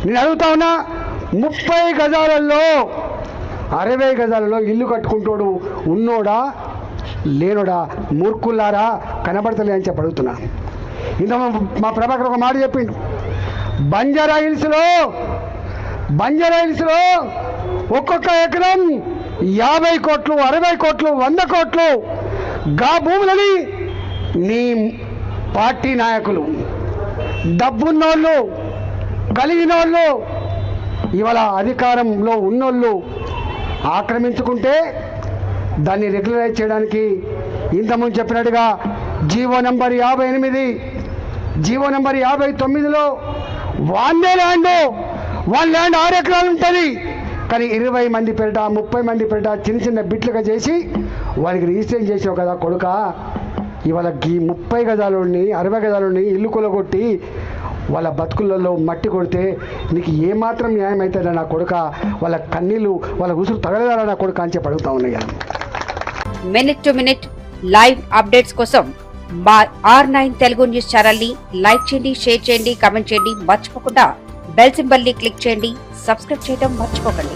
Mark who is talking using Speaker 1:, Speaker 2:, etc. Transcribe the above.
Speaker 1: నేను అడుగుతా ఉన్నా, 30 గజాలలో 60 గజాలలో ఇల్లు కట్టుకుంటాడు ఉన్నోడా లేనోడా? మూర్ఖుల్లారా, కనబడతలే అని చెప్పి అడుగుతున్నా. ఇంత మా ప్రభాకర్ ఒక మాట చెప్పిండు, బంజారా హిల్స్లో ఒక్కొక్క ఎకరం 50 కోట్లు, 60 కోట్లు, 100 కోట్లు గా భూములని నీ పార్టీ నాయకులు, డబ్బున్నోళ్ళు, కలిగినోళ్ళు, ఇవాళ అధికారంలో ఉన్నోళ్ళు ఆక్రమించుకుంటే దాన్ని రెగ్యులరైజ్ చేయడానికి ఇంతకుముందు చెప్పినట్టుగా జీవో నంబర్ 58, జీవో నంబర్ 59లో వన్ ల్యాండ్ 6 ఎకరాలు ఉంటుంది. కానీ 20 మంది పేరిట, 30 మంది పేరిట చిన్న చిన్న బిట్లుగా చేసి వారికి రిజిస్ట్రేషన్ చేసావు కదా కొడుక. ఇవాళ ఈ 30 గజాలని 60 గజాలని ఇల్లు కొలగొట్టి వాళ్ళ బతుకులలో మట్టి కొడితే నీకు ఏమాత్రం న్యాయం అవుతుందా నా కొడుక? వాళ్ళ కన్నీళ్ళు, వాళ్ళ ఉసురు తగలదారా నా కొడుక అని చెప్పి అడుగుతా ఉన్నాయి.
Speaker 2: Minute to minute live updates కోసం మా R9 తెలుగు న్యూస్ ఛానల్ ని లైక్ చేయండి, షేర్ చేయండి, కామెంట్ చేయండి. మర్చిపోకుండా బెల్ సింబల్ ని క్లిక్ చేయండి. సబ్స్క్రైబ్ చేయడం మర్చిపోకండి.